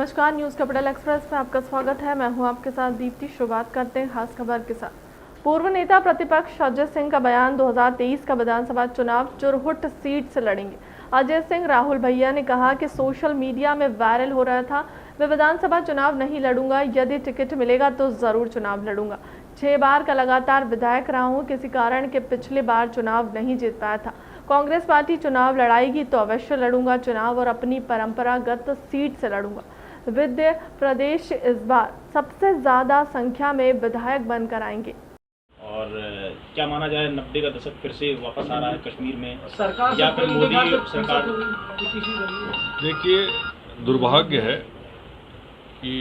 नमस्कार, news capital express में आपका स्वागत है। मैं हूं आपके साथ दीप्ति। शुरुआत करते हैं खास खबर के साथ। पूर्व नेता प्रतिपक्ष अजय सिंह का बयान, 2023 का विधानसभा चुनाव चुरहुट सीट से लड़ेंगे। अजय सिंह राहुल भैया ने कहा कि सोशल मीडिया में वायरल हो रहा था, मैं विधानसभा चुनाव नहीं लड़ूंगा, यदि टिकट मिलेगा तो जरूर चुनाव लड़ूंगा। 6 बार का लगातार विधायक रहा हूं, किसी कारण के पिछले बार चुनाव नहीं जीत पाया था। कांग्रेस पार्टी चुनाव लड़ाएगी तो अवश्य लड़ूंगा चुनाव और अपनी परंपरागत सीट से लड़ूंगा। विद्य प्रदेश इस बार सबसे ज्यादा संख्या में विधायक बनकर आएंगे। और क्या माना जाए, 90 का दशक फिर से वापस आ रहा है कश्मीर में सरकार या फिर मोदी सरकार? देखिए, दुर्भाग्य है कि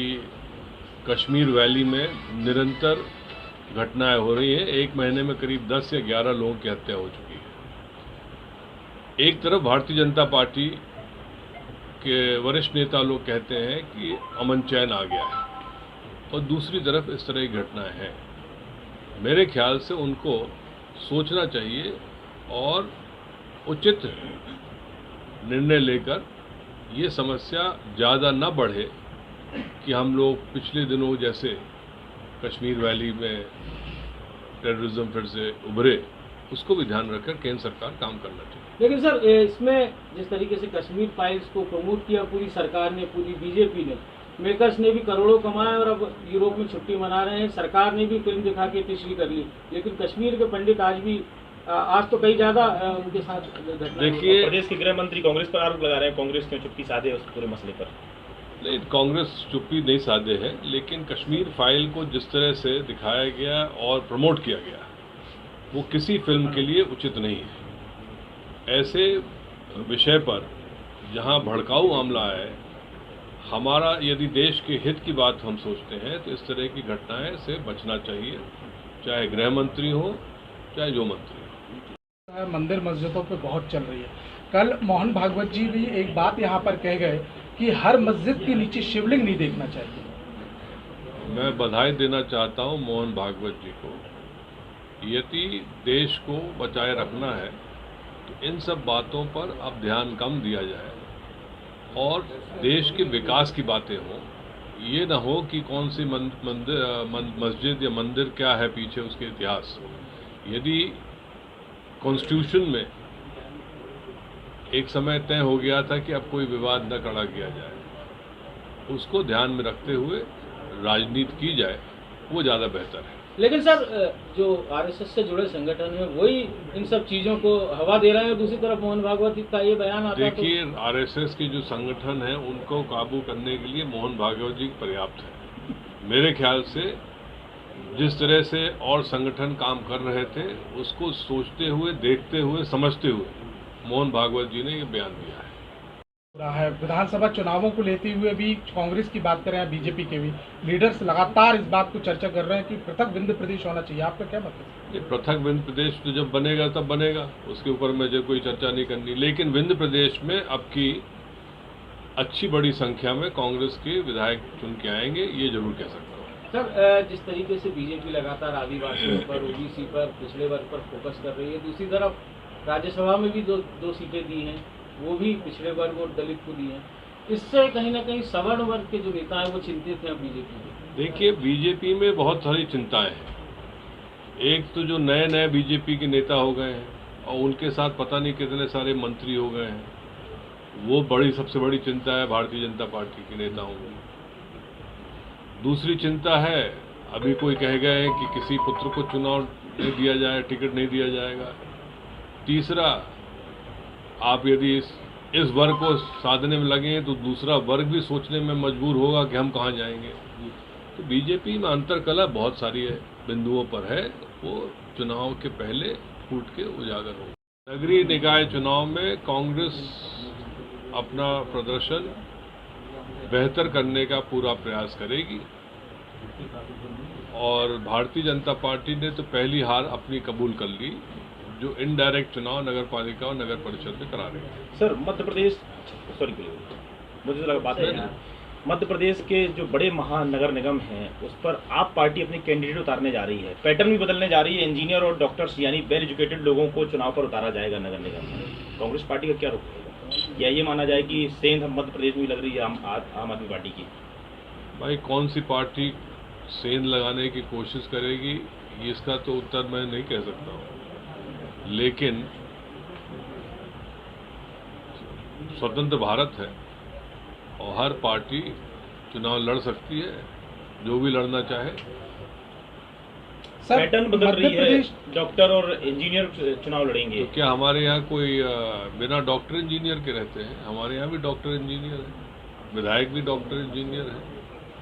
कश्मीर वैली में निरंतर घटनाएं हो रही हैं। एक महीने में करीब 10 या 11 लोगों की हत्या हो चुकी है। एक तरफ भारतीय जनता पार्टी के वरिष्ठ नेता लोग कहते हैं कि अमन चैन आ गया है, और दूसरी तरफ इस तरह की घटनाएं हैं। मेरे ख्याल से उनको सोचना चाहिए और उचित निर्णय लेकर ये समस्या ज़्यादा न बढ़े कि हम लोग पिछले दिनों जैसे कश्मीर वैली में टेररिज्म फिर से उभरे, उसको भी ध्यान रखकर केंद्र सरकार काम करना चाहिए। लेकिन सर, इसमें जिस तरीके से कश्मीर फाइल्स को प्रमोट किया पूरी सरकार ने, पूरी बीजेपी ने, मेकर्स ने भी करोड़ों कमाए और अब यूरोप में छुट्टी मना रहे हैं। सरकार ने भी फिल्म दिखा के पिछली कर ली, लेकिन कश्मीर के पंडित आज तो कई ज्यादा उनके साथ देखिए, प्रदेश के गृह मंत्री कांग्रेस पर आरोप लगा रहे हैं, कांग्रेस क्यों चुप्पी साधे उस पूरे मसले पर? नहीं, कांग्रेस चुप्पी नहीं साधे है, लेकिन कश्मीर फाइल को जिस तरह से दिखाया गया और प्रमोट किया गया, वो किसी फिल्म के लिए उचित नहीं है। ऐसे विषय पर जहां भड़काऊ मामला है, हमारा यदि देश के हित की बात हम सोचते हैं तो इस तरह की घटनाएं से बचना चाहिए, चाहे गृह मंत्री हो चाहे जो मंत्री हो। मंदिर मस्जिदों पे बहुत चल रही है। कल मोहन भागवत जी भी एक बात यहाँ पर कह गए कि हर मस्जिद के नीचे शिवलिंग नहीं देखना चाहिए। मैं बधाई देना चाहता हूँ मोहन भागवत जी को। यदि देश को बचाए रखना है तो इन सब बातों पर अब ध्यान कम दिया जाए और देश के विकास की बातें हों। ये ना हो कि कौन सी मस्जिद या मंदिर क्या है पीछे उसके इतिहास। यदि कॉन्स्टिट्यूशन में एक समय तय हो गया था कि अब कोई विवाद न खड़ा किया जाए, उसको ध्यान में रखते हुए राजनीति की जाए, वो ज़्यादा बेहतर है। लेकिन सर, जो आरएसएस से जुड़े संगठन है वही इन सब चीजों को हवा दे रहे हैं, और दूसरी तरफ मोहन भागवत का ये बयान आता है। देखिए, आरएसएस के जो संगठन हैं उनको काबू करने के लिए मोहन भागवत जी पर्याप्त है। मेरे ख्याल से जिस तरह से और संगठन काम कर रहे थे, उसको सोचते हुए, देखते हुए, समझते हुए मोहन भागवत जी ने ये बयान दिया है। विधानसभा चुनावों को लेते हुए भी कांग्रेस की बात करें, बीजेपी के भी लीडर्स लगातार इस बात को चर्चा कर रहे हैं कि पृथक विंध्य प्रदेश होना चाहिए। आपका क्या मतलब? ये पृथक विंध्य प्रदेश तो जब बनेगा तब बनेगा, उसके ऊपर मुझे कोई चर्चा नहीं करनी। लेकिन विंध्य प्रदेश में अब की अच्छी बड़ी संख्या में कांग्रेस के विधायक चुन के आएंगे, ये जरूर कह सकता हूँ। सर, जिस तरीके से बीजेपी लगातार आदिवासियों पर, ओबीसी पर, पिछड़े वर्ग पर फोकस कर रही है, दूसरी तरफ राज्यसभा में भी दो सीटें दी हैं, वो भी पिछड़े वर्ग और दलित को दी हैं। इससे कहीं ना कहीं सवर्ण वर्ग के जो नेता हैं वो चिंतित हैं बीजेपी में। देखिए, बीजेपी में बहुत सारी चिंताएं हैं। एक तो जो नए बीजेपी के नेता हो गए हैं और उनके साथ पता नहीं कितने सारे मंत्री हो गए हैं, वो सबसे बड़ी चिंता है भारतीय जनता पार्टी के नेताओं में। दूसरी चिंता है, अभी कोई कह गए हैं कि किसी पुत्र को चुनाव नहीं दिया जाए, टिकट नहीं दिया जाएगा। तीसरा, आप यदि इस वर्ग को साधने में लगे तो दूसरा वर्ग भी सोचने में मजबूर होगा कि हम कहाँ जाएंगे। तो बीजेपी में अंतरकलह बहुत सारी बिंदुओं पर है, वो चुनाव के पहले फूट के उजागर होगा। नगरीय निकाय चुनाव में कांग्रेस अपना प्रदर्शन बेहतर करने का पूरा प्रयास करेगी, और भारतीय जनता पार्टी ने तो पहली हार अपनी कबूल कर ली, जो इनडायरेक्ट चुनाव नगर पालिका और नगर परिषद में करा रहे हैं। सर, मध्य प्रदेश, मुझे लगा बात है, मध्य प्रदेश के जो बड़े महानगर निगम हैं उस पर आप पार्टी अपनी कैंडिडेट उतारने जा रही है, पैटर्न भी बदलने जा रही है। इंजीनियर और डॉक्टर्स यानी वेल एजुकेटेड लोगों को चुनाव पर उतारा जाएगा नगर निगम में। कांग्रेस पार्टी का क्या रुख है? या ये माना जाए कि सेंध मध्य प्रदेश में भी लग रही है आम आदमी पार्टी की? भाई कौन सी पार्टी सेंध लगाने की कोशिश करेगी इसका तो उत्तर मैं नहीं कह सकता हूँ, लेकिन स्वतंत्र भारत है और हर पार्टी चुनाव लड़ सकती है, जो भी लड़ना चाहे। पैटर्न बदल रही है, डॉक्टर और इंजीनियर चुनाव लड़ेंगे। तो क्या हमारे यहाँ कोई बिना डॉक्टर इंजीनियर के रहते हैं? हमारे यहाँ भी डॉक्टर इंजीनियर है, विधायक भी डॉक्टर इंजीनियर है।